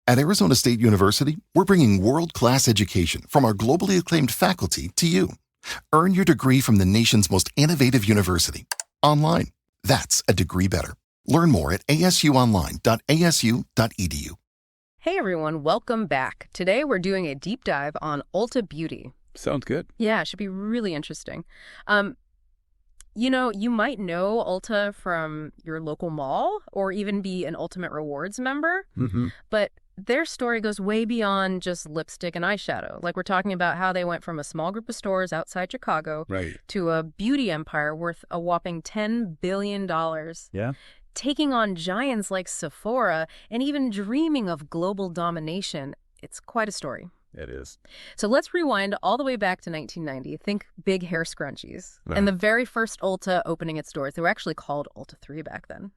At Arizona State University, we're bringing world-class education from our globally acclaimed faculty to you. Earn your degree from the nation's most innovative university. Online. That's a degree better. Learn more at asuonline.asu.edu. Hey everyone, welcome back. Today we're doing a deep dive on Ulta Beauty. Sounds good. Yeah, it should be really interesting. You might know Ulta from your local mall or even be an Ultimate Rewards member, but their story goes way beyond just lipstick and eyeshadow. Like, we're talking about how they went from a small group of stores outside Chicago to a beauty empire worth a whopping $10 billion. Yeah. Taking on giants like Sephora and even dreaming of global domination. It's quite a story. It is. So let's rewind all the way back to 1990. Think big hair scrunchies. And the very first Ulta opening its doors. They were actually called Ulta 3 back then.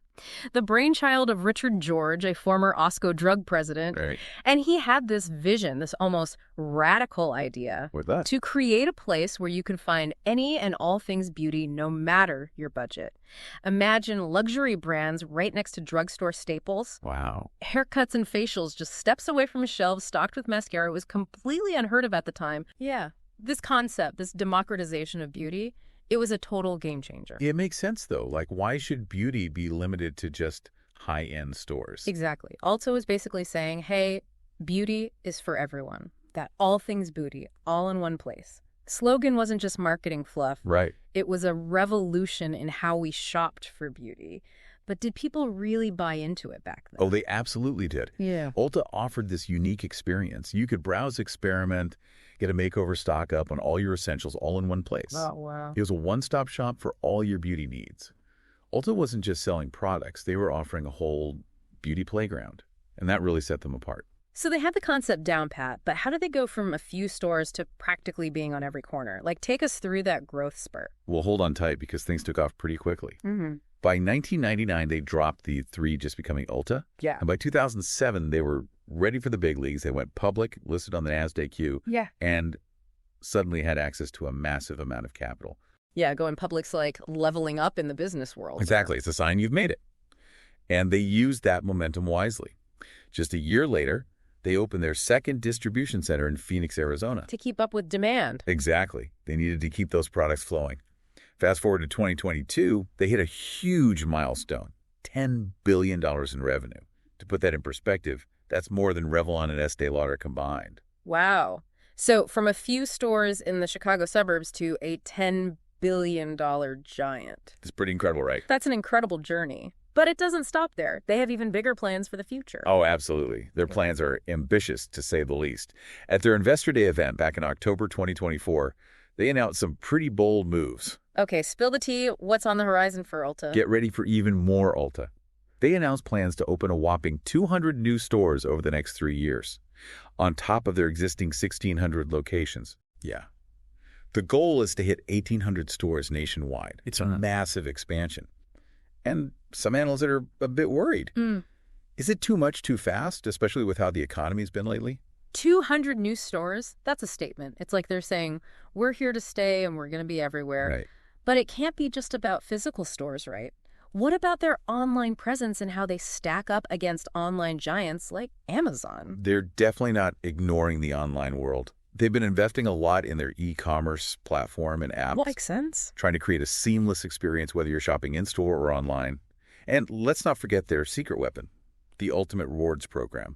The brainchild of Richard George, a former Osco drug president. Right. And he had this vision, this almost radical idea. What's that? To create a place where you can find any and all things beauty, no matter your budget. Imagine luxury brands right next to drugstore staples. Wow. Haircuts and facials just steps away from shelves stocked with mascara. It was completely unheard of at the time. Yeah. This concept, this democratization of beauty, it was a total game changer. It makes sense, though. Like, why should beauty be limited to just high-end stores? Exactly. Ulta was basically saying, hey, beauty is for everyone. That all things beauty, all in one place. Slogan wasn't just marketing fluff. Right. It was a revolution in how we shopped for beauty. But did people really buy into it back then? Oh, they absolutely did. Yeah. Ulta offered this unique experience. You could browse, experiment, get a makeover, stock up on all your essentials all in one place. Oh, wow. It was a one-stop shop for all your beauty needs. Ulta wasn't just selling products. They were offering a whole beauty playground, and that really set them apart. So they had the concept down pat, but how did they go from a few stores to practically being on every corner? Like, take us through that growth spurt. Well, hold on tight because things took off pretty quickly. By 1999, they dropped the 3 just becoming Ulta. Yeah. And by 2007, they were ready for the big leagues. They went public, listed on the NASDAQ, and suddenly had access to a massive amount of capital. Yeah, going public's like leveling up in the business world. Exactly. It's a sign you've made it. And they used that momentum wisely. Just a year later, they opened their second distribution center in Phoenix, Arizona. To keep up with demand. Exactly. They needed to keep those products flowing. Fast forward to 2022, they hit a huge milestone, $10 billion in revenue. To put that in perspective, that's more than Revlon and Estee Lauder combined. Wow. So from a few stores in the Chicago suburbs to a $10 billion giant. It's pretty incredible, right? That's an incredible journey. But it doesn't stop there. They have even bigger plans for the future. Oh, absolutely. Their plans are ambitious, to say the least. At their Investor Day event back in October 2024, they announced some pretty bold moves. Okay, spill the tea. What's on the horizon for Ulta? Get ready for even more Ulta. They announced plans to open a whopping 200 new stores over the next 3 years, on top of their existing 1,600 locations. Yeah. The goal is to hit 1,800 stores nationwide. It's a massive expansion. And some analysts are a bit worried. Is it too much too fast, especially with how the economy's been lately? 200 new stores? That's a statement. It's like they're saying, we're here to stay and we're going to be everywhere. Right. But it can't be just about physical stores, right? What about their online presence and how they stack up against online giants like Amazon? They're definitely not ignoring the online world. They've been investing a lot in their e-commerce platform and apps. Well, makes sense. Trying to create a seamless experience whether you're shopping in-store or online. And let's not forget their secret weapon, the Ultimate Rewards program.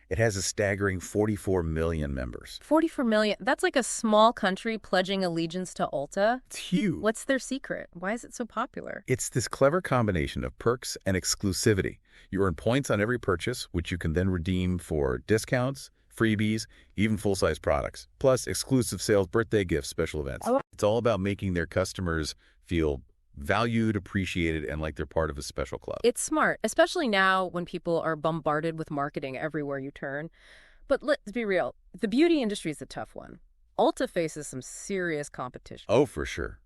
It has a staggering 44 million members. 44 million? That's like a small country pledging allegiance to Ulta. It's huge. What's their secret? Why is it so popular? It's this clever combination of perks and exclusivity. You earn points on every purchase, which you can then redeem for discounts, freebies, even full-size products, plus exclusive sales, birthday gifts, special events. It's all about making their customers feel valued, appreciated, and like they're part of a special club. It's smart, especially now when people are bombarded with marketing everywhere you turn. But let's be real, the beauty industry is a tough one. Ulta faces some serious competition. Oh, for sure.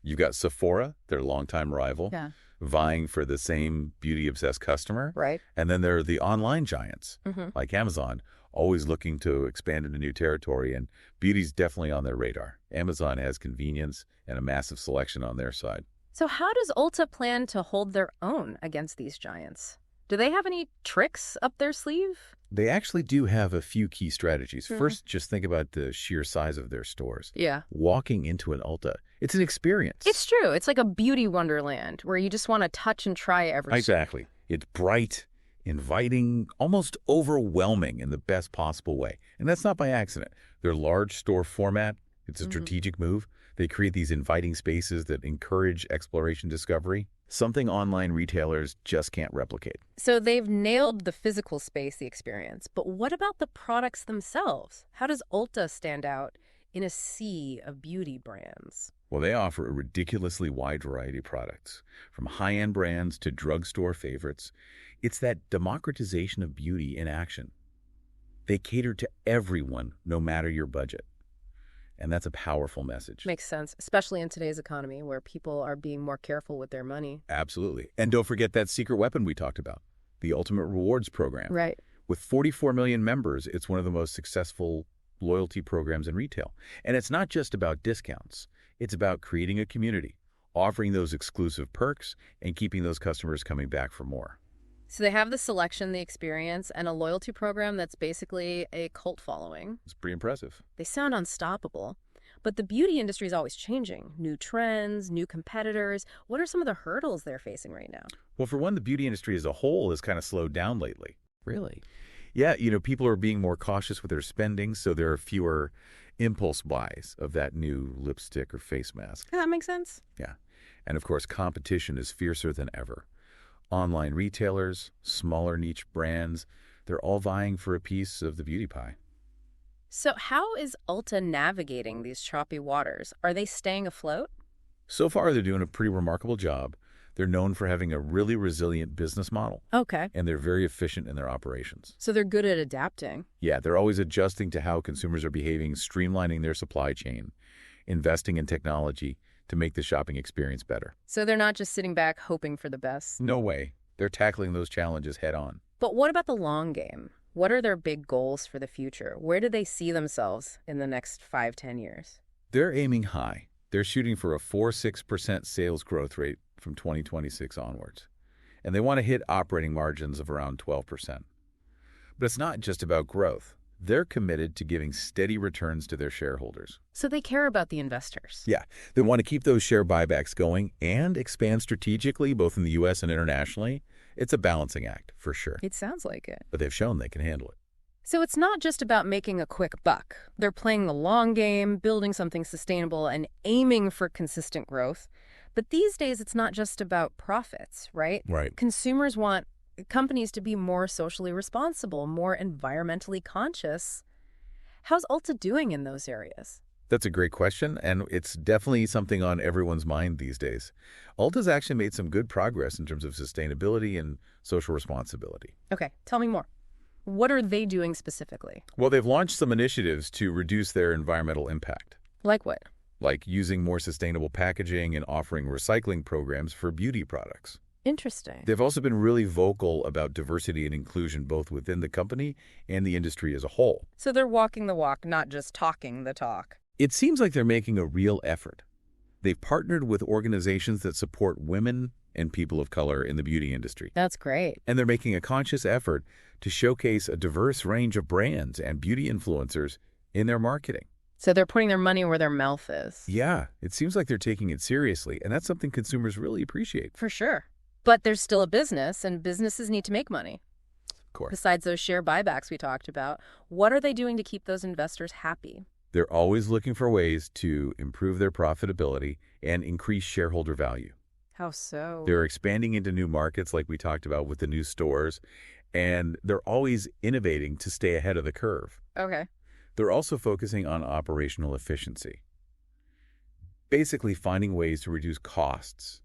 You've got Sephora, their longtime rival, vying for the same beauty-obsessed customer. Right. And then there are the online giants, like Amazon, always looking to expand into new territory, and beauty's definitely on their radar. Amazon has convenience and a massive selection on their side. So how does Ulta plan to hold their own against these giants? Do they have any tricks up their sleeve? They actually do have a few key strategies. First, just think about the sheer size of their stores. Yeah. Walking into an Ulta, it's an experience. It's true. It's like a beauty wonderland where you just want to touch and try everything. Exactly. It's bright, inviting, almost overwhelming in the best possible way. And that's not by accident. Their large store format, it's a strategic move. They create these inviting spaces that encourage exploration discovery, something online retailers just can't replicate. So they've nailed the physical space, the experience. But what about the products themselves? How does Ulta stand out in a sea of beauty brands? Well, they offer a ridiculously wide variety of products, from high-end brands to drugstore favorites. It's that democratization of beauty in action. They cater to everyone, no matter your budget. And that's a powerful message. Makes sense, especially in today's economy where people are being more careful with their money. Absolutely. And don't forget that secret weapon we talked about, the Ultimate Rewards program. Right. With 44 million members, it's one of the most successful loyalty programs in retail. And it's not just about discounts. It's about creating a community, offering those exclusive perks, and keeping those customers coming back for more. So they have the selection, the experience, and a loyalty program that's basically a cult following. It's pretty impressive. They sound unstoppable. But the beauty industry is always changing. New trends, new competitors. What are some of the hurdles they're facing right now? Well, for one, the beauty industry as a whole has kind of slowed down lately. Really? Yeah, people are being more cautious with their spending, so there are fewer impulse buys of that new lipstick or face mask. That makes sense. Yeah. And of course, competition is fiercer than ever. Online retailers, smaller niche brands, they're all vying for a piece of the beauty pie. So how is Ulta navigating these choppy waters? Are they staying afloat? So far, they're doing a pretty remarkable job. They're known for having a really resilient business model. Okay. And they're very efficient in their operations. So they're good at adapting. Yeah, they're always adjusting to how consumers are behaving, streamlining their supply chain, investing in technology to make the shopping experience better. So they're not just sitting back hoping for the best. No way. They're tackling those challenges head on. But what about the long game? What are their big goals for the future? Where do they see themselves in the next 5-10 years? They're aiming high. They're shooting for a 4-6% sales growth rate from 2026 onwards. And they want to hit operating margins of around 12%. But it's not just about growth. They're committed to giving steady returns to their shareholders. So they care about the investors. Yeah, they want to keep those share buybacks going and expand strategically, both in the U.S. and internationally. It's a balancing act, for sure. It sounds like it. But they've shown they can handle it. So it's not just about making a quick buck. They're playing the long game, building something sustainable, and aiming for consistent growth. But these days, it's not just about profits, right? Right. Consumers want companies to be more socially responsible, more environmentally conscious. How's Ulta doing in those areas? That's a great question, and it's definitely something on everyone's mind these days. Ulta's actually made some good progress in terms of sustainability and social responsibility. Okay, tell me more. What are they doing specifically? Well, they've launched some initiatives to reduce their environmental impact. Like what? Like using more sustainable packaging and offering recycling programs for beauty products. Interesting. They've also been really vocal about diversity and inclusion both within the company and the industry as a whole. So they're walking the walk, not just talking the talk. It seems like they're making a real effort. They've partnered with organizations that support women and people of color in the beauty industry. That's great. And they're making a conscious effort to showcase a diverse range of brands and beauty influencers in their marketing. So they're putting their money where their mouth is. Yeah, it seems like they're taking it seriously, and that's something consumers really appreciate. For sure. But there's still a business, and businesses need to make money. Of course. Besides those share buybacks we talked about, what are they doing to keep those investors happy? They're always looking for ways to improve their profitability and increase shareholder value. How so? They're expanding into new markets like we talked about with the new stores, and they're always innovating to stay ahead of the curve. Okay. They're also focusing on operational efficiency, basically finding ways to reduce costs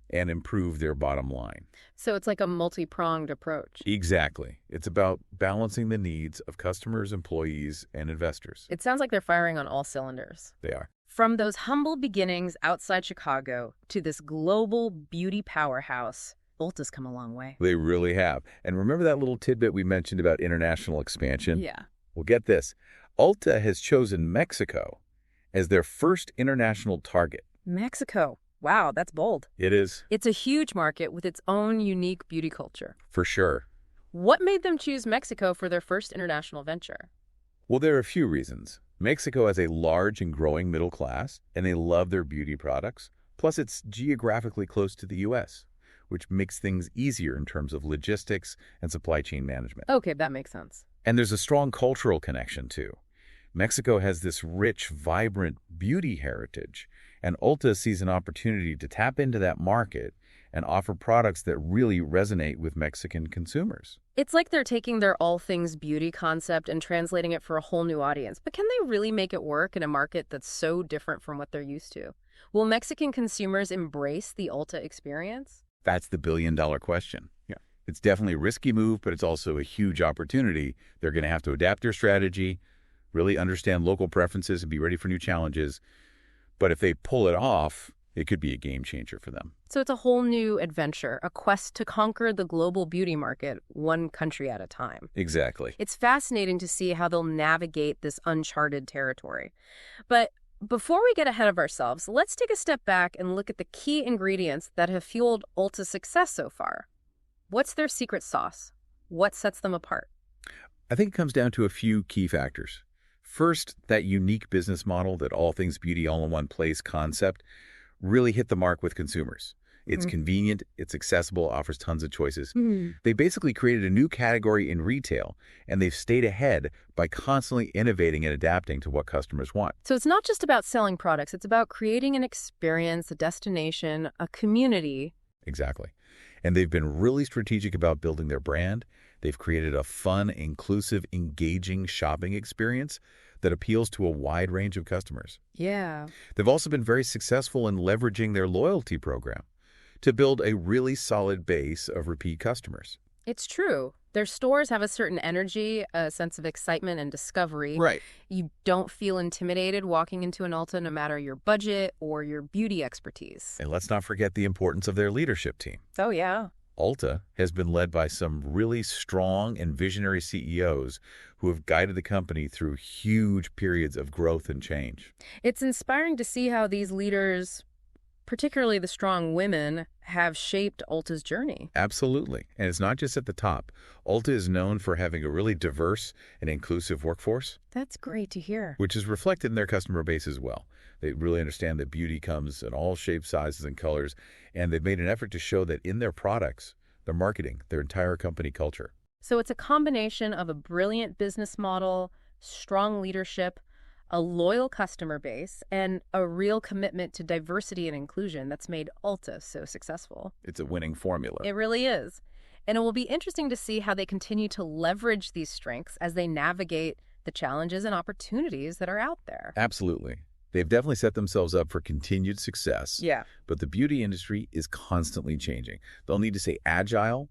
and improve their bottom line. So it's like a multi-pronged approach. Exactly. It's about balancing the needs of customers, employees, and investors. It sounds like they're firing on all cylinders. They are. From those humble beginnings outside Chicago to this global beauty powerhouse, Ulta's come a long way. They really have. And remember that little tidbit we mentioned about international expansion? Yeah. Well, get this. Ulta has chosen Mexico as their first international target. Mexico. Wow, that's bold. It is. It's a huge market with its own unique beauty culture. For sure. What made them choose Mexico for their first international venture? Well, there are a few reasons. Mexico has a large and growing middle class, and they love their beauty products. Plus, it's geographically close to the U.S., which makes things easier in terms of logistics and supply chain management. Okay, that makes sense. And there's a strong cultural connection, too. Mexico has this rich, vibrant beauty heritage, and Ulta sees an opportunity to tap into that market and offer products that really resonate with Mexican consumers. It's like they're taking their all things beauty concept and translating it for a whole new audience. But can they really make it work in a market that's so different from what they're used to? Will Mexican consumers embrace the Ulta experience? That's the billion-dollar question. Yeah. It's definitely a risky move, but it's also a huge opportunity. They're going to have to adapt their strategy, really understand local preferences, and be ready for new challenges. But if they pull it off, it could be a game changer for them. So it's a whole new adventure, a quest to conquer the global beauty market one country at a time. Exactly. It's fascinating to see how they'll navigate this uncharted territory. But before we get ahead of ourselves, let's take a step back and look at the key ingredients that have fueled Ulta's success so far. What's their secret sauce? What sets them apart? I think it comes down to a few key factors. First, that unique business model, that all things beauty all in one place concept, really hit the mark with consumers. It's convenient, it's accessible, offers tons of choices. They basically created a new category in retail, and they've stayed ahead by constantly innovating and adapting to what customers want. So it's not just about selling products, it's about creating an experience, a destination, a community. Exactly. And they've been really strategic about building their brand. They've created a fun, inclusive, engaging shopping experience that appeals to a wide range of customers. Yeah. They've also been very successful in leveraging their loyalty program to build a really solid base of repeat customers. It's true. Their stores have a certain energy, a sense of excitement and discovery. Right. You don't feel intimidated walking into an Ulta no matter your budget or your beauty expertise. And let's not forget the importance of their leadership team. Oh, yeah. Ulta has been led by some really strong and visionary CEOs who have guided the company through huge periods of growth and change. It's inspiring to see how these leaders, particularly the strong women, have shaped Ulta's journey. Absolutely. And it's not just at the top. Ulta is known for having a really diverse and inclusive workforce. That's great to hear. Which is reflected in their customer base as well. They really understand that beauty comes in all shapes, sizes, and colors, and they've made an effort to show that in their products, their marketing, their entire company culture. So it's a combination of a brilliant business model, strong leadership, a loyal customer base, and a real commitment to diversity and inclusion that's made Ulta so successful. It's a winning formula. It really is. And it will be interesting to see how they continue to leverage these strengths as they navigate the challenges and opportunities that are out there. Absolutely. They've definitely set themselves up for continued success. Yeah. But the beauty industry is constantly changing. They'll need to stay agile,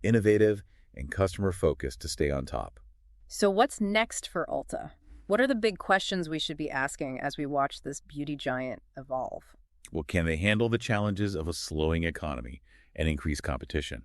innovative, and customer-focused to stay on top. So what's next for Ulta? What are the big questions we should be asking as we watch this beauty giant evolve? Well, can they handle the challenges of a slowing economy and increased competition?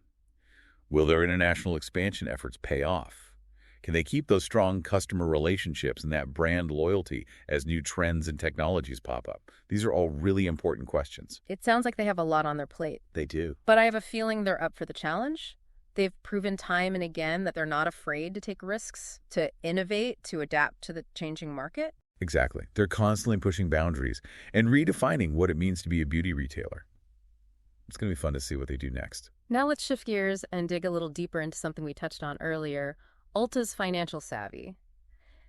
Will their international expansion efforts pay off? Can they keep those strong customer relationships and that brand loyalty as new trends and technologies pop up? These are all really important questions. It sounds like they have a lot on their plate. They do. But I have a feeling they're up for the challenge. They've proven time and again that they're not afraid to take risks, to innovate, to adapt to the changing market. Exactly. They're constantly pushing boundaries and redefining what it means to be a beauty retailer. It's going to be fun to see what they do next. Now let's shift gears and dig a little deeper into something we touched on earlier, Ulta's financial savvy.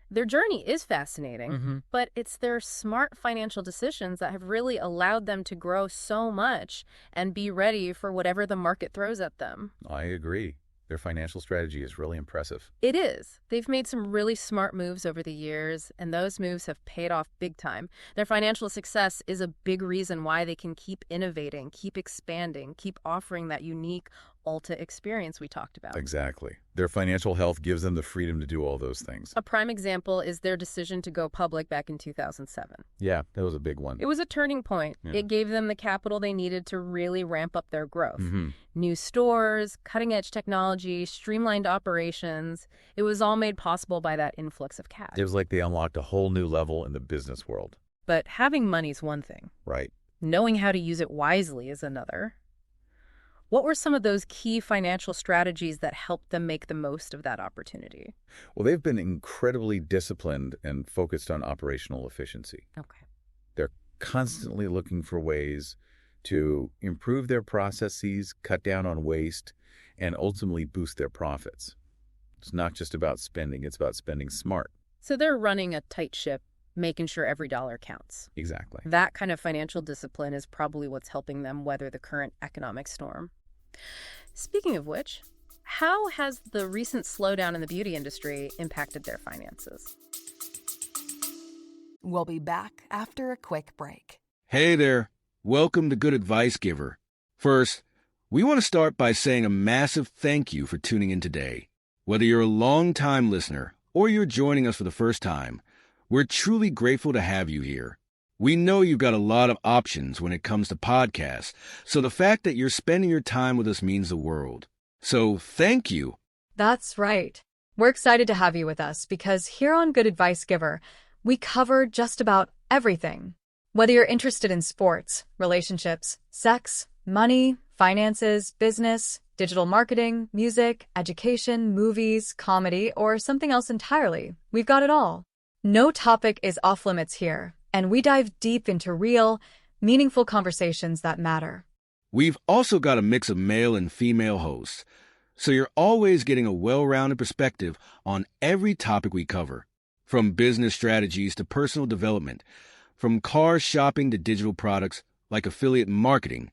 Their journey is fascinating, but it's their smart financial decisions that have really allowed them to grow so much and be ready for whatever the market throws at them. I agree. Their financial strategy is really impressive. It is. They've made some really smart moves over the years, and those moves have paid off big time. Their financial success is a big reason why they can keep innovating, keep expanding, keep offering that unique Ulta experience we talked about. Exactly. Their financial health gives them the freedom to do all those things. A prime example is their decision to go public back in 2007. Yeah, that was a big one. It was a turning point. Yeah. It gave them the capital they needed to really ramp up their growth. New stores, cutting-edge technology, streamlined operations. It was all made possible by that influx of cash. It was like they unlocked a whole new level in the business world. But having money's one thing. Right. Knowing how to use it wisely is another. What were some of those key financial strategies that helped them make the most of that opportunity? Well, they've been incredibly disciplined and focused on operational efficiency. Okay. They're constantly looking for ways to improve their processes, cut down on waste, and ultimately boost their profits. It's not just about spending, it's about spending smart. So they're running a tight ship, making sure every dollar counts. Exactly. That kind of financial discipline is probably what's helping them weather the current economic storm. Speaking of which, how has the recent slowdown in the beauty industry impacted their finances? We'll be back after a quick break. Hey there. Welcome to Good Advice Giver. First, we want to start by saying a massive thank you for tuning in today. Whether you're a long-time listener or you're joining us for the first time, we're truly grateful to have you here. We know you've got a lot of options when it comes to podcasts, so the fact that you're spending your time with us means the world. So thank you. That's right. We're excited to have you with us because here on Good Advice Giver, we cover just about everything. Whether you're interested in sports, relationships, sex, money, finances, business, digital marketing, music, education, movies, comedy, or something else entirely, we've got it all. No topic is off limits here, and we dive deep into real, meaningful conversations that matter. We've also got a mix of male and female hosts, so you're always getting a well-rounded perspective on every topic we cover, from business strategies to personal development, from car shopping to digital products like affiliate marketing.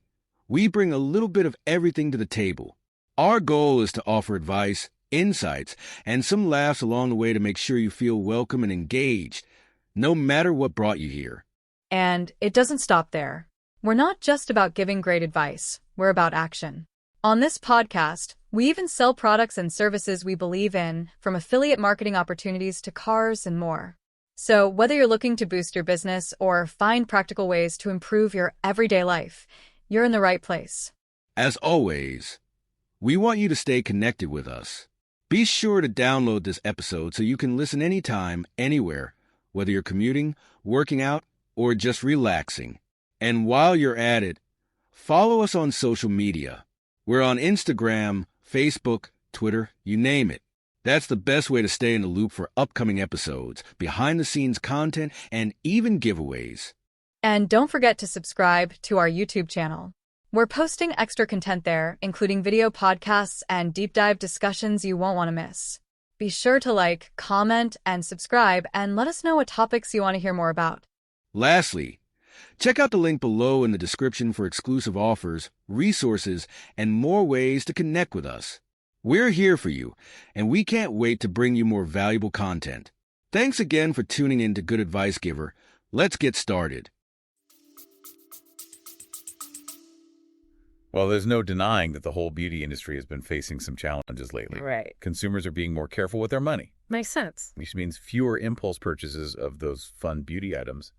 We bring a little bit of everything to the table. Our goal is to offer advice, insights, and some laughs along the way to make sure you feel welcome and engaged, no matter what brought you here. And it doesn't stop there. We're not just about giving great advice, we're about action. On this podcast, we even sell products and services we believe in, from affiliate marketing opportunities to cars and more. So whether you're looking to boost your business or find practical ways to improve your everyday life, you're in the right place. As always, we want you to stay connected with us. Be sure to download this episode so you can listen anytime, anywhere, whether you're commuting, working out, or just relaxing. And while you're at it, follow us on social media. We're on Instagram, Facebook, Twitter, you name it. That's the best way to stay in the loop for upcoming episodes, behind-the-scenes content, and even giveaways. And don't forget to subscribe to our YouTube channel. We're posting extra content there, including video podcasts and deep dive discussions you won't want to miss. Be sure to like, comment, and subscribe, and let us know what topics you want to hear more about. Lastly, check out the link below in the description for exclusive offers, resources, and more ways to connect with us. We're here for you, and we can't wait to bring you more valuable content. Thanks again for tuning in to Good Advice Giver. Let's get started. Well, there's no denying that the whole beauty industry has been facing some challenges lately. Right. Consumers are being more careful with their money, Makes sense. which means fewer impulse purchases of those fun beauty items.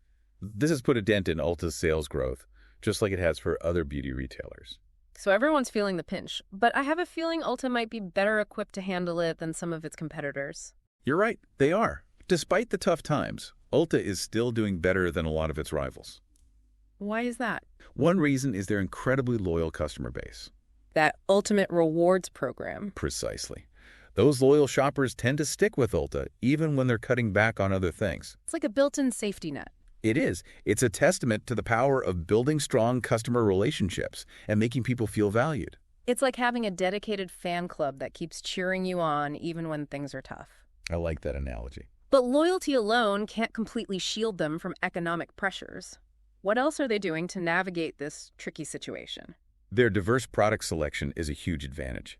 This has put a dent in Ulta's sales growth, just like it has for other beauty retailers. So everyone's feeling the pinch, but I have a feeling Ulta might be better equipped to handle it than some of its competitors. You're right, they are. Despite the tough times, Ulta is still doing better than a lot of its rivals. Why is that? One reason is their incredibly loyal customer base. That ultimate rewards program. Precisely. Those loyal shoppers tend to stick with Ulta even when they're cutting back on other things. It's like a built-in safety net. It is. It's a testament to the power of building strong customer relationships and making people feel valued. It's like having a dedicated fan club that keeps cheering you on even when things are tough. I like that analogy. But loyalty alone can't completely shield them from economic pressures. What else are they doing to navigate this tricky situation? Their diverse product selection is a huge advantage.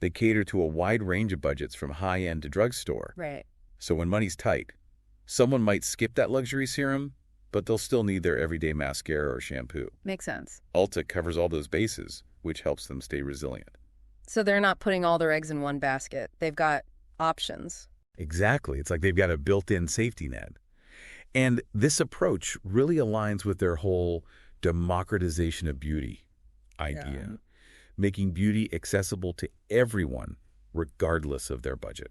They cater to a wide range of budgets from high-end to drugstore. Right. So when money's tight, someone might skip that luxury serum, but they'll still need their everyday mascara or shampoo. Makes sense. Ulta covers all those bases, which helps them stay resilient. So they're not putting all their eggs in one basket. They've got options. Exactly. It's like they've got a built-in safety net. And this approach really aligns with their whole democratization of beauty idea, making beauty accessible to everyone, regardless of their budget.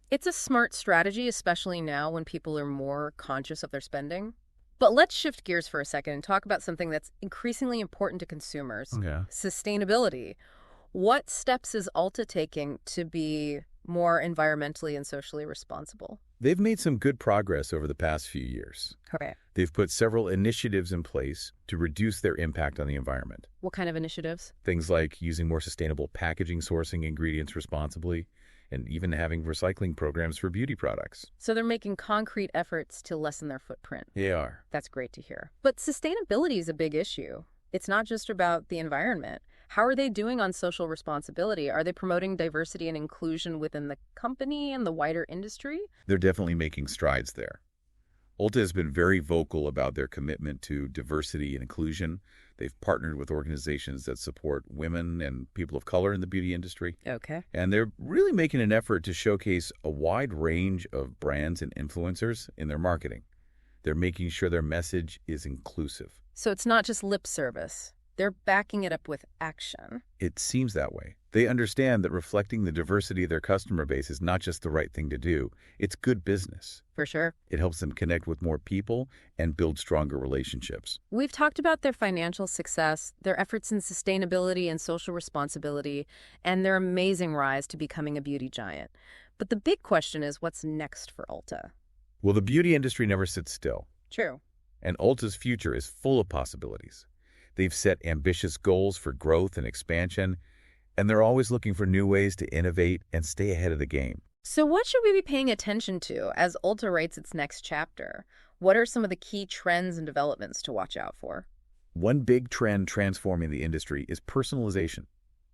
It's a smart strategy, especially now when people are more conscious of their spending. But let's shift gears for a second and talk about something that's increasingly important to consumers. Yeah. Sustainability. What steps is Ulta taking to be more environmentally and socially responsible? They've made some good progress over the past few years. Okay. They've put several initiatives in place to reduce their impact on the environment. What kind of initiatives? Things like using more sustainable packaging, sourcing ingredients responsibly, and even having recycling programs for beauty products. So they're making concrete efforts to lessen their footprint. They are. That's great to hear. But sustainability is a big issue. It's not just about the environment. How are they doing on social responsibility? Are they promoting diversity and inclusion within the company and the wider industry? They're definitely making strides there. Ulta has been very vocal about their commitment to diversity and inclusion. They've partnered with organizations that support women and people of color in the beauty industry. Okay. And they're really making an effort to showcase a wide range of brands and influencers in their marketing. They're making sure their message is inclusive. So it's not just lip service. They're backing it up with action. It seems that way. They understand that reflecting the diversity of their customer base is not just the right thing to do. It's good business. For sure. It helps them connect with more people and build stronger relationships. We've talked about their financial success, their efforts in sustainability and social responsibility, and their amazing rise to becoming a beauty giant. But the big question is, what's next for Ulta? Well, the beauty industry never sits still. True. And Ulta's future is full of possibilities. They've set ambitious goals for growth and expansion, and they're always looking for new ways to innovate and stay ahead of the game. So what should we be paying attention to as Ulta writes its next chapter? What are some of the key trends and developments to watch out for? One big trend transforming the industry is personalization.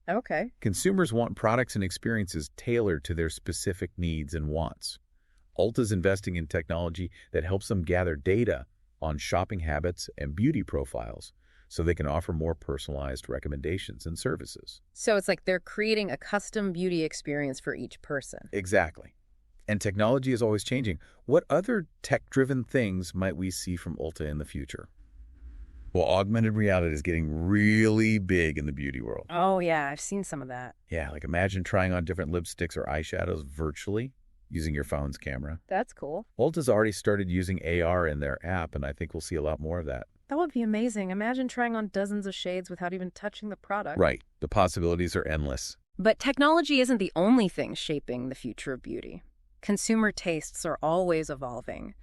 Okay. Consumers want products and experiences tailored to their specific needs and wants. Ulta's investing in technology that helps them gather data on shopping habits and beauty profiles, so they can offer more personalized recommendations and services. So it's like they're creating a custom beauty experience for each person. Exactly. And technology is always changing. What other tech-driven things might we see from Ulta in the future? Well, augmented reality is getting really big in the beauty world. Oh, yeah, I've seen some of that. Yeah, like imagine trying on different lipsticks or eyeshadows virtually using your phone's camera. That's cool. Ulta's already started using AR in their app, and I think we'll see a lot more of that. That would be amazing. Imagine trying on dozens of shades without even touching the product. Right. The possibilities are endless. But technology isn't the only thing shaping the future of beauty. Consumer tastes are always evolving.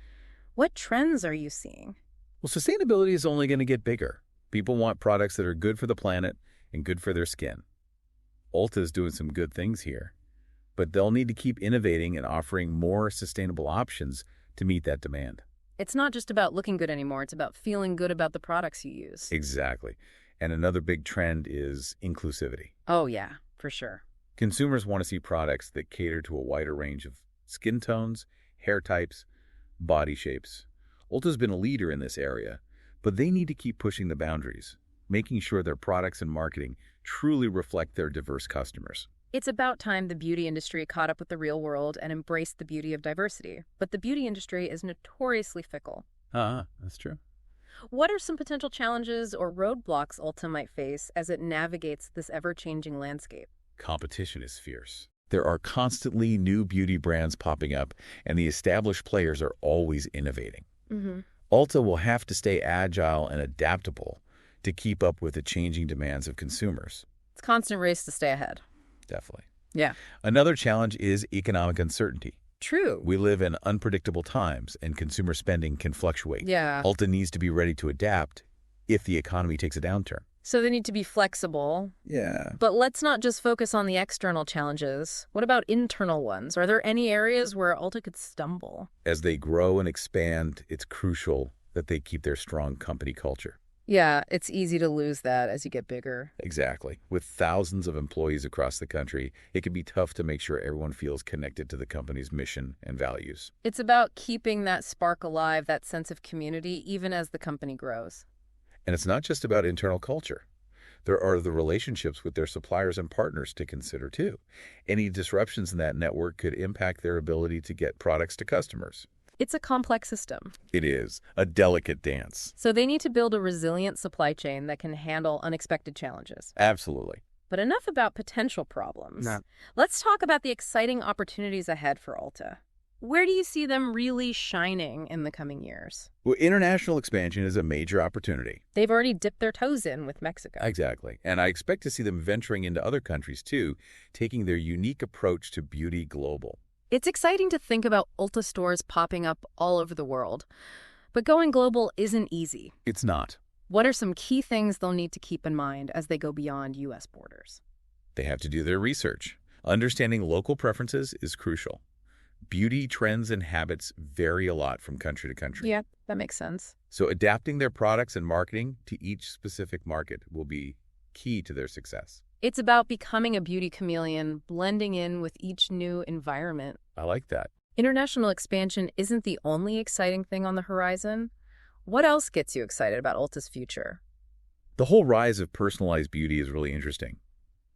What trends are you seeing? Well, sustainability is only going to get bigger. People want products that are good for the planet and good for their skin. Ulta is doing some good things here, but they'll need to keep innovating and offering more sustainable options to meet that demand. It's not just about looking good anymore. It's about feeling good about the products you use. Exactly. And another big trend is inclusivity. Oh, yeah, for sure. Consumers want to see products that cater to a wider range of skin tones, hair types, body shapes. Ulta's been a leader in this area, but they need to keep pushing the boundaries, making sure their products and marketing truly reflect their diverse customers. It's about time the beauty industry caught up with the real world and embraced the beauty of diversity. But the beauty industry is notoriously fickle. That's true. What are some potential challenges or roadblocks Ulta might face as it navigates this ever-changing landscape? Competition is fierce. There are constantly new beauty brands popping up, and the established players are always innovating. Ulta will have to stay agile and adaptable to keep up with the changing demands of consumers. It's a constant race to stay ahead. Definitely. Yeah. Another challenge is economic uncertainty. True. We live in unpredictable times, and consumer spending can fluctuate. Yeah. Ulta needs to be ready to adapt if the economy takes a downturn. So they need to be flexible. Yeah. But let's not just focus on the external challenges. What about internal ones? Are there any areas where Ulta could stumble? As they grow and expand, it's crucial that they keep their strong company culture. Yeah, it's easy to lose that as you get bigger. Exactly. With thousands of employees across the country, it can be tough to make sure everyone feels connected to the company's mission and values. It's about keeping that spark alive, that sense of community, even as the company grows. And it's not just about internal culture. There are the relationships with their suppliers and partners to consider, too. Any disruptions in that network could impact their ability to get products to customers. It's a complex system. It is a delicate dance. So they need to build a resilient supply chain that can handle unexpected challenges. Absolutely. But enough about potential problems. No. Let's talk about the exciting opportunities ahead for Ulta. Where do you see them really shining in the coming years? Well, international expansion is a major opportunity. They've already dipped their toes in with Mexico. Exactly. And I expect to see them venturing into other countries too, taking their unique approach to beauty global. It's exciting to think about Ulta stores popping up all over the world. But going global isn't easy. It's not. What are some key things they'll need to keep in mind as they go beyond U.S. borders? They have to do their research. Understanding local preferences is crucial. Beauty trends and habits vary a lot from country to country. Yeah, that makes sense. So adapting their products and marketing to each specific market will be key to their success. It's about becoming a beauty chameleon, blending in with each new environment. I like that. International expansion isn't the only exciting thing on the horizon. What else gets you excited about Ulta's future? The whole rise of personalized beauty is really interesting.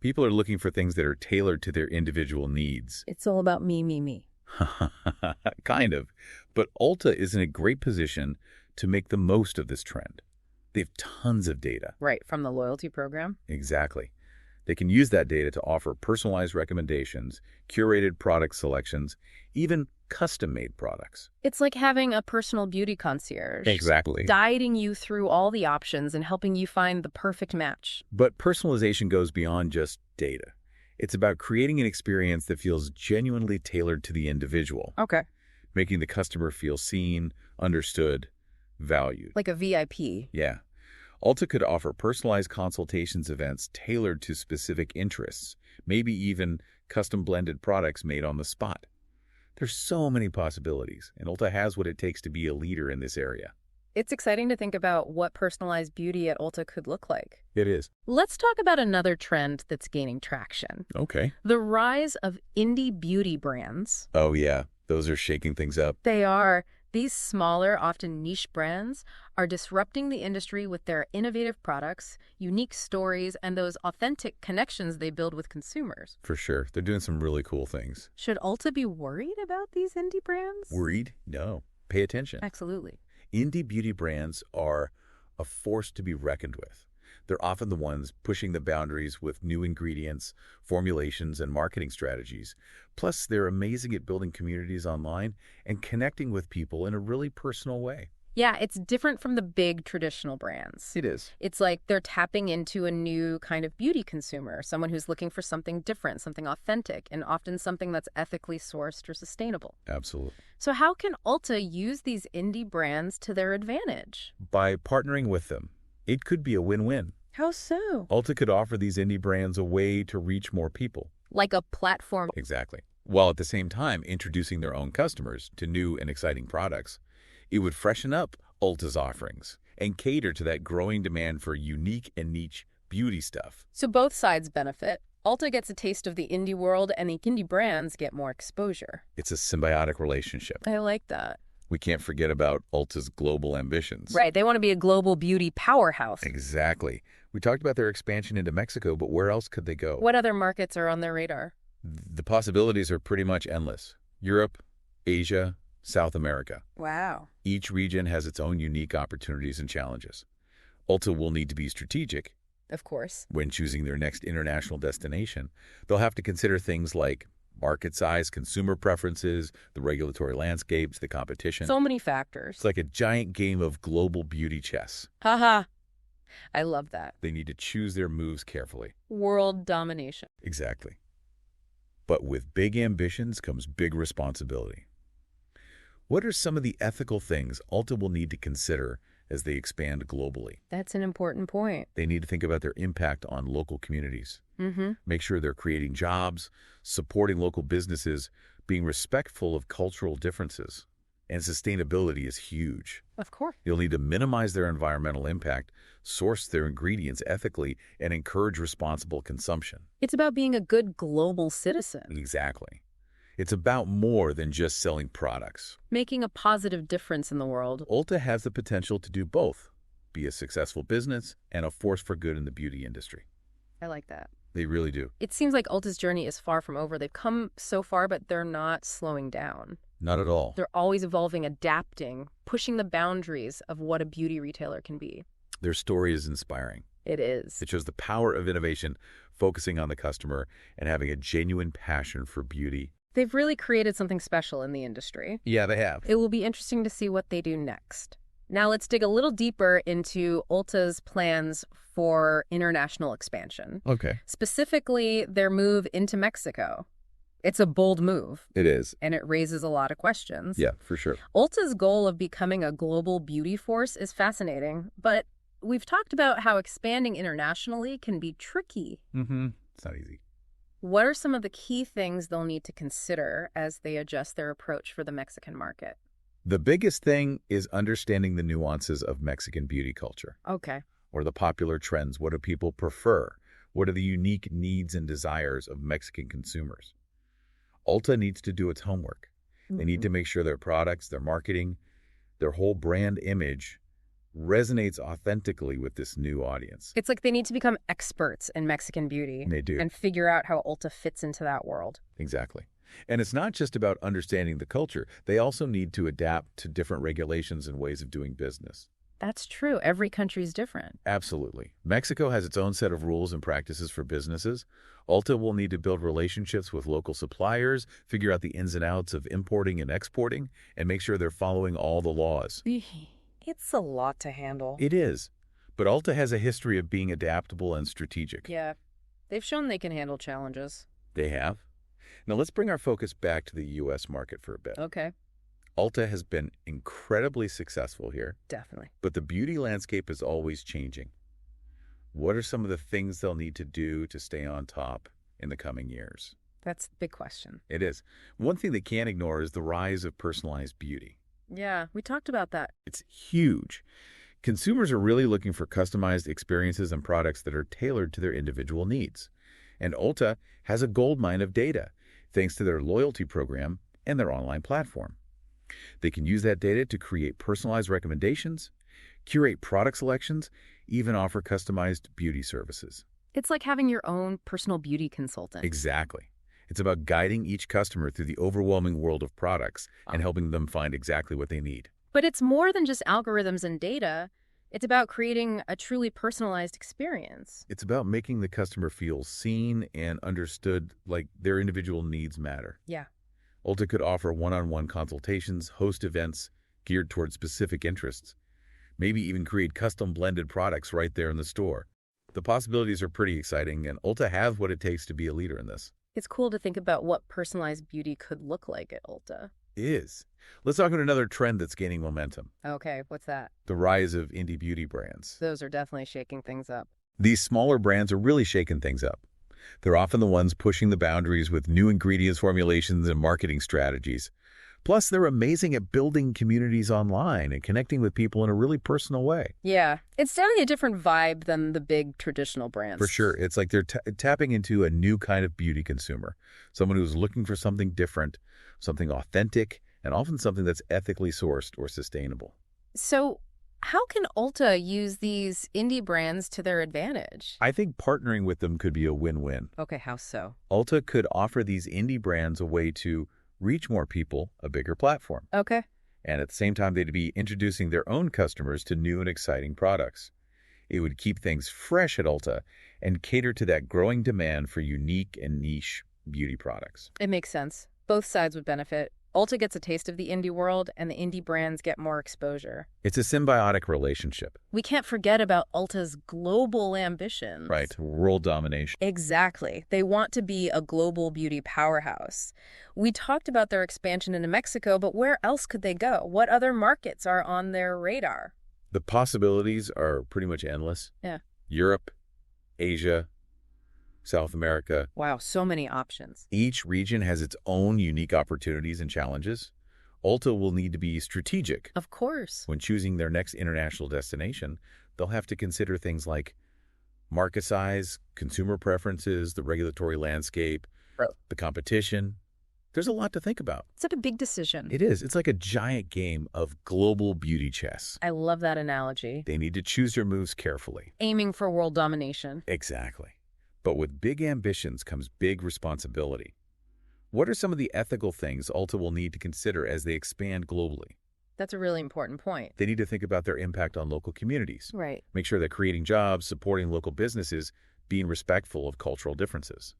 People are looking for things that are tailored to their individual needs. It's all about me, me, me. Kind of. But Ulta is in a great position to make the most of this trend. They have tons of data. Right, from the loyalty program? Exactly. They can use that data to offer personalized recommendations, curated product selections, even custom-made products. It's like having a personal beauty concierge. Exactly. Guiding you through all the options and helping you find the perfect match. But personalization goes beyond just data. It's about creating an experience that feels genuinely tailored to the individual. Okay. Making the customer feel seen, understood, valued. Like a VIP. Yeah. Ulta could offer personalized consultations events tailored to specific interests, maybe even custom blended products made on the spot. There's so many possibilities, and Ulta has what it takes to be a leader in this area. It's exciting to think about what personalized beauty at Ulta could look like. It is. Let's talk about another trend that's gaining traction. Okay. The rise of indie beauty brands. Oh, yeah. Those are shaking things up. They are. These smaller, often niche brands are disrupting the industry with their innovative products, unique stories, and those authentic connections they build with consumers. For sure. They're doing some really cool things. Should Ulta be worried about these indie brands? Worried? No. Pay attention. Absolutely. Indie beauty brands are a force to be reckoned with. They're often the ones pushing the boundaries with new ingredients, formulations, and marketing strategies. Plus, they're amazing at building communities online and connecting with people in a really personal way. Yeah, it's different from the big traditional brands. It is. It's like they're tapping into a new kind of beauty consumer, someone who's looking for something different, something authentic, and often something that's ethically sourced or sustainable. Absolutely. So how can Ulta use these indie brands to their advantage? By partnering with them, it could be a win-win. How so? Ulta could offer these indie brands a way to reach more people. Like a platform. Exactly. While at the same time introducing their own customers to new and exciting products. It would freshen up Ulta's offerings and cater to that growing demand for unique and niche beauty stuff. So both sides benefit. Ulta gets a taste of the indie world, and the indie brands get more exposure. It's a symbiotic relationship. I like that. We can't forget about Ulta's global ambitions. Right. They want to be a global beauty powerhouse. Exactly. We talked about their expansion into Mexico, but where else could they go? What other markets are on their radar? The possibilities are pretty much endless. Europe, Asia, South America. Wow. Each region has its own unique opportunities and challenges. Ulta will need to be strategic. Of course. When choosing their next international destination, they'll have to consider things like market size, consumer preferences, the regulatory landscapes, the competition. So many factors. It's like a giant game of global beauty chess. Haha. I love that. They need to choose their moves carefully. World domination. Exactly. But with big ambitions comes big responsibility. What are some of the ethical things Ulta will need to consider as they expand globally? That's an important point. They need to think about their impact on local communities. Make sure they're creating jobs, supporting local businesses, being respectful of cultural differences. And sustainability is huge. Of course. You'll need to minimize their environmental impact, source their ingredients ethically, and encourage responsible consumption. It's about being a good global citizen. Exactly. It's about more than just selling products. Making a positive difference in the world. Ulta has the potential to do both, be a successful business and a force for good in the beauty industry. I like that. They really do. It seems like Ulta's journey is far from over. They've come so far, but they're not slowing down. Not at all. They're always evolving, adapting, pushing the boundaries of what a beauty retailer can be. Their story is inspiring. It is. It shows the power of innovation, focusing on the customer, and having a genuine passion for beauty. They've really created something special in the industry. Yeah, they have. It will be interesting to see what they do next. Now let's dig a little deeper into Ulta's plans for international expansion. Okay. Specifically, their move into Mexico. It's a bold move. It is. And it raises a lot of questions. Yeah, for sure. Ulta's goal of becoming a global beauty force is fascinating, but we've talked about how expanding internationally can be tricky. It's not easy. What are some of the key things they'll need to consider as they adjust their approach for the Mexican market? The biggest thing is understanding the nuances of Mexican beauty culture. Okay. Or the popular trends. What do people prefer? What are the unique needs and desires of Mexican consumers? Ulta needs to do its homework. They need to make sure their products, their marketing, their whole brand image resonates authentically with this new audience. It's like they need to become experts in Mexican beauty. They do. And figure out how Ulta fits into that world. Exactly. And it's not just about understanding the culture. They also need to adapt to different regulations and ways of doing business. That's true. Every country's different. Absolutely. Mexico has its own set of rules and practices for businesses. Ulta will need to build relationships with local suppliers, figure out the ins and outs of importing and exporting, and make sure they're following all the laws. It's a lot to handle. It is. But Ulta has a history of being adaptable and strategic. Yeah. They've shown they can handle challenges. They have. Now let's bring our focus back to the U.S. market for a bit. Okay. Ulta has been incredibly successful here. Definitely. But the beauty landscape is always changing. What are some of the things they'll need to do to stay on top in the coming years? That's the big question. It is. One thing they can't ignore is the rise of personalized beauty. Yeah, we talked about that. It's huge. Consumers are really looking for customized experiences and products that are tailored to their individual needs. And Ulta has a goldmine of data, thanks to their loyalty program and their online platform. They can use that data to create personalized recommendations, curate product selections, even offer customized beauty services. It's like having your own personal beauty consultant. Exactly. It's about guiding each customer through the overwhelming world of products and helping them find exactly what they need. But it's more than just algorithms and data. It's about creating a truly personalized experience. It's about making the customer feel seen and understood, like their individual needs matter. Yeah. Ulta could offer one-on-one consultations, host events geared toward specific interests, maybe even create custom blended products right there in the store. The possibilities are pretty exciting, and Ulta has what it takes to be a leader in this. It's cool to think about what personalized beauty could look like at Ulta. It is. Let's talk about another trend that's gaining momentum. Okay, what's that? The rise of indie beauty brands. Those are definitely shaking things up. These smaller brands are really shaking things up. They're often the ones pushing the boundaries with new ingredients, formulations, and marketing strategies. Plus, they're amazing at building communities online and connecting with people in a really personal way. Yeah, it's definitely a different vibe than the big traditional brands. For sure. It's like they're tapping into a new kind of beauty consumer, someone who's looking for something different, something authentic, and often something that's ethically sourced or sustainable. So how can Ulta use these indie brands to their advantage? I think partnering with them could be a win-win. Okay, how so? Ulta could offer these indie brands a way to reach more people, a bigger platform. Okay. And at the same time, they'd be introducing their own customers to new and exciting products. It would keep things fresh at Ulta and cater to that growing demand for unique and niche beauty products. It makes sense. Both sides would benefit. Ulta gets a taste of the indie world, and the indie brands get more exposure. It's a symbiotic relationship. We can't forget about Ulta's global ambitions. Right, world domination. Exactly. They want to be a global beauty powerhouse. We talked about their expansion into Mexico, but where else could they go? What other markets are on their radar? The possibilities are pretty much endless. Yeah. Europe, Asia, South America. Wow, so many options. Each region has its own unique opportunities and challenges. Ulta will need to be strategic. Of course. When choosing their next international destination, they'll have to consider things like market size, consumer preferences, the regulatory landscape, the competition. There's a lot to think about. It's a big decision. It is. It's like a giant game of global beauty chess. I love that analogy. They need to choose their moves carefully. Aiming for world domination. Exactly. But with big ambitions comes big responsibility. What are some of the ethical things Ulta will need to consider as they expand globally? That's a really important point. They need to think about their impact on local communities. Right. Make sure they're creating jobs, supporting local businesses, being respectful of cultural differences.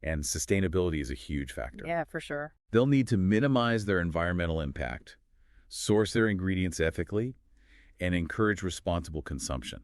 And sustainability is a huge factor. Yeah, for sure. They'll need to minimize their environmental impact, source their ingredients ethically, and encourage responsible consumption.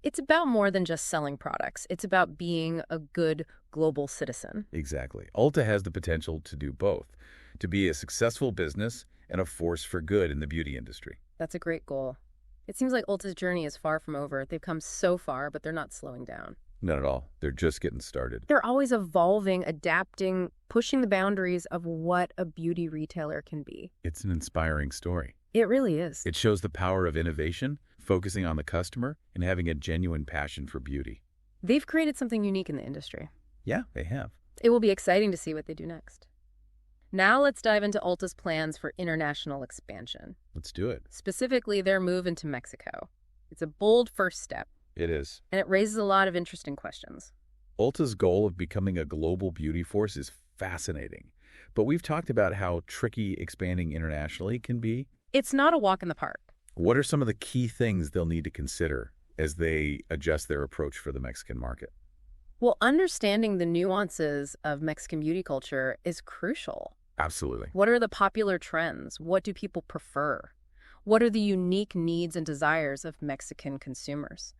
It's about more than just selling products. It's about being a good global citizen. Exactly. Ulta has the potential to do both, to be a successful business and a force for good in the beauty industry. That's a great goal. It seems like Ulta's journey is far from over. They've come so far, but they're not slowing down. Not at all. They're just getting started. They're always evolving, adapting, pushing the boundaries of what a beauty retailer can be. It's an inspiring story. It really is. It shows the power of innovation, focusing on the customer, and having a genuine passion for beauty. They've created something unique in the industry. Yeah, they have. It will be exciting to see what they do next. Now let's dive into Ulta's plans for international expansion. Let's do it. Specifically, their move into Mexico. It's a bold first step. It is. And it raises a lot of interesting questions. Ulta's goal of becoming a global beauty force is fascinating. But we've talked about how tricky expanding internationally can be. It's not a walk in the park. What are some of the key things they'll need to consider as they adjust their approach for the Mexican market? Well, understanding the nuances of Mexican beauty culture is crucial. Absolutely. What are the popular trends? What do people prefer? What are the unique needs and desires of Mexican consumers?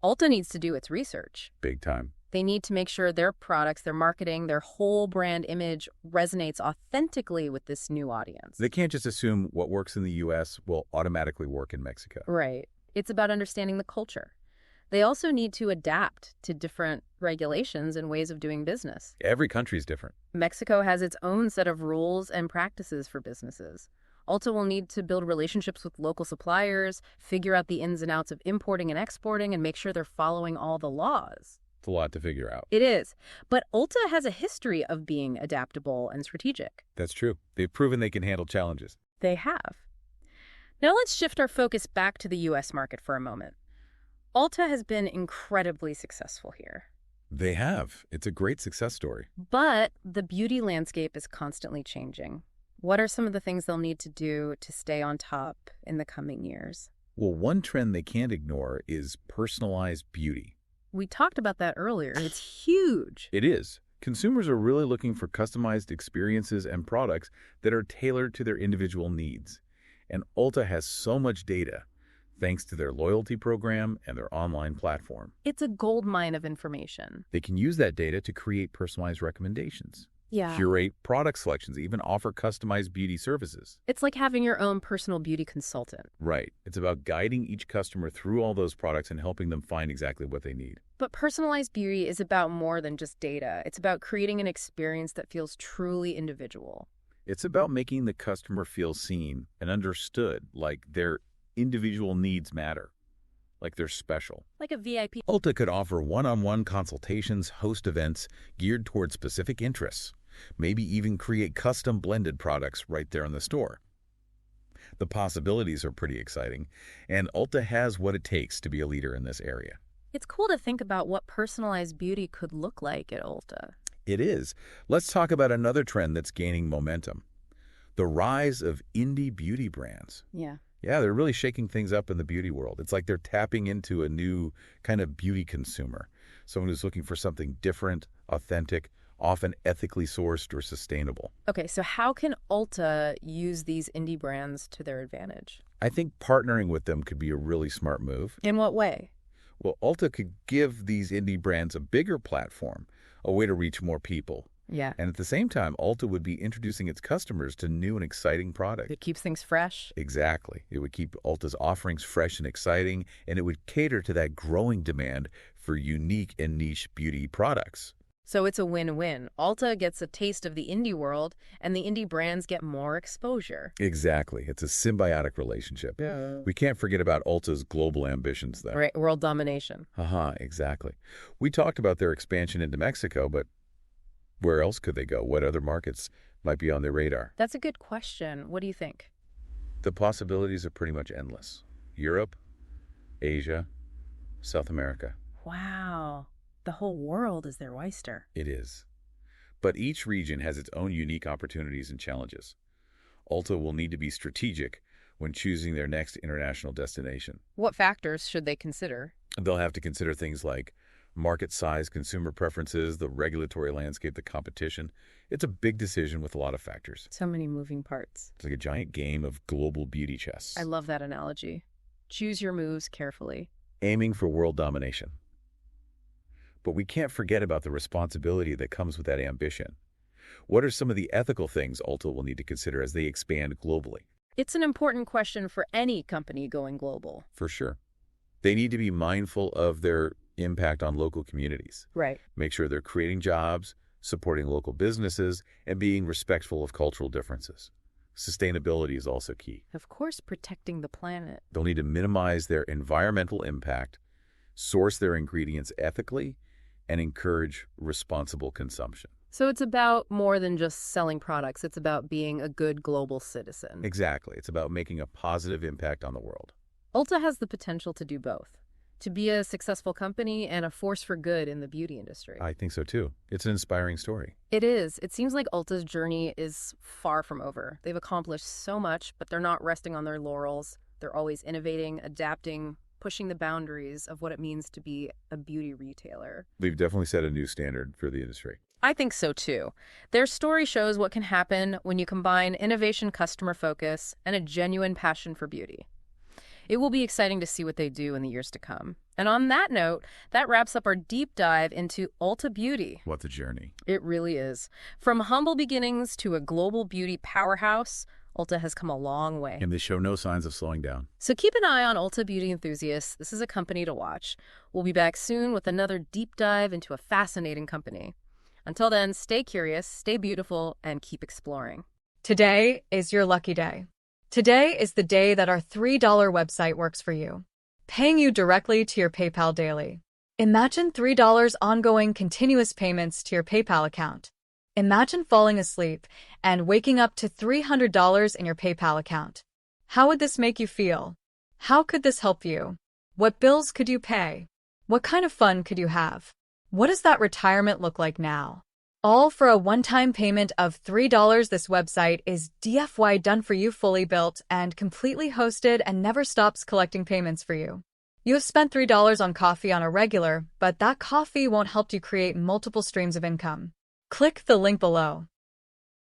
Ulta needs to do its research. Big time. They need to make sure their products, their marketing, their whole brand image resonates authentically with this new audience. They can't just assume what works in the U.S. will automatically work in Mexico. Right. It's about understanding the culture. They also need to adapt to different regulations and ways of doing business. Every country is different. Mexico has its own set of rules and practices for businesses. Ulta will need to build relationships with local suppliers, figure out the ins and outs of importing and exporting, and make sure they're following all the laws. It's a lot to figure out. It is. But Ulta has a history of being adaptable and strategic. That's true. They've proven they can handle challenges. They have. Now let's shift our focus back to the U.S. market for a moment. Ulta has been incredibly successful here. They have. It's a great success story. But the beauty landscape is constantly changing. What are some of the things they'll need to do to stay on top in the coming years? Well, one trend they can't ignore is personalized beauty. We talked about that earlier. It's huge. It is. Consumers are really looking for customized experiences and products that are tailored to their individual needs. And Ulta has so much data, thanks to their loyalty program and their online platform. It's a goldmine of information. They can use that data to create personalized recommendations, curate product selections, even offer customized beauty services. It's like having your own personal beauty consultant. Right. It's about guiding each customer through all those products and helping them find exactly what they need. But personalized beauty is about more than just data. It's about creating an experience that feels truly individual. It's about making the customer feel seen and understood, like their individual needs matter, like they're special. Like a VIP. Ulta could offer one-on-one consultations, host events geared towards specific interests, maybe even create custom blended products right there in the store. The possibilities are pretty exciting, and Ulta has what it takes to be a leader in this area. It's cool to think about what personalized beauty could look like at Ulta. It is. Let's talk about another trend that's gaining momentum: the rise of indie beauty brands. Yeah, they're really shaking things up in the beauty world. It's like they're tapping into a new kind of beauty consumer, someone who's looking for something different, authentic, often ethically sourced or sustainable. Okay, so how can Ulta use these indie brands to their advantage? I think partnering with them could be a really smart move. In what way? Well, Ulta could give these indie brands a bigger platform, a way to reach more people. Yeah. And at the same time, Ulta would be introducing its customers to new and exciting products. It keeps things fresh. Exactly. It would keep Ulta's offerings fresh and exciting, and it would cater to that growing demand for unique and niche beauty products. So it's a win-win. Ulta gets a taste of the indie world, and the indie brands get more exposure. Exactly. It's a symbiotic relationship. Yeah. We can't forget about Ulta's global ambitions, though. Right, world domination. Exactly. We talked about their expansion into Mexico, but where else could they go? What other markets might be on their radar? That's a good question. What do you think? The possibilities are pretty much endless. Europe, Asia, South America. Wow. The whole world is their oyster. It is. But each region has its own unique opportunities and challenges. Ulta will need to be strategic when choosing their next international destination. What factors should they consider? They'll have to consider things like Market size, consumer preferences, the regulatory landscape, the competition. It's a big decision with a lot of factors. So many moving parts. It's like a giant game of global beauty chess. I love that analogy. Choose your moves carefully. Aiming for world domination. But we can't forget about the responsibility that comes with that ambition. What are some of the ethical things Ulta will need to consider as they expand globally? It's an important question for any company going global. For sure. They need to be mindful of their impact on local communities. Right. Make sure they're creating jobs, supporting local businesses, and being respectful of cultural differences. Sustainability is also key. Of course, protecting the planet. They'll need to minimize their environmental impact, source their ingredients ethically, and encourage responsible consumption. So it's about more than just selling products. It's about being a good global citizen. Exactly. It's about making a positive impact on the world. Ulta has the potential to do both, to be a successful company and a force for good in the beauty industry. I think so too. It's an inspiring story. It is. It seems like Ulta's journey is far from over. They've accomplished so much, but they're not resting on their laurels. They're always innovating, adapting, pushing the boundaries of what it means to be a beauty retailer. They've definitely set a new standard for the industry. I think so too. Their story shows what can happen when you combine innovation, customer focus, and a genuine passion for beauty. It will be exciting to see what they do in the years to come. And on that note, that wraps up our deep dive into Ulta Beauty. What a journey. It really is. From humble beginnings to a global beauty powerhouse, Ulta has come a long way. And they show no signs of slowing down. So keep an eye on Ulta Beauty enthusiasts. This is a company to watch. We'll be back soon with another deep dive into a fascinating company. Until then, stay curious, stay beautiful, and keep exploring. Today is your lucky day. Today is the day that our $3 website works for you, paying you directly to your PayPal daily. Imagine $3 ongoing continuous payments to your PayPal account. Imagine falling asleep and waking up to $300 in your PayPal account. How would this make you feel? How could this help you? What bills could you pay? What kind of fun could you have? What does that retirement look like now? All for a one-time payment of $3. This website is DFY done for you, fully built and completely hosted, and never stops collecting payments for you. You have spent $3 on coffee on a regular, but that coffee won't help you create multiple streams of income. Click the link below.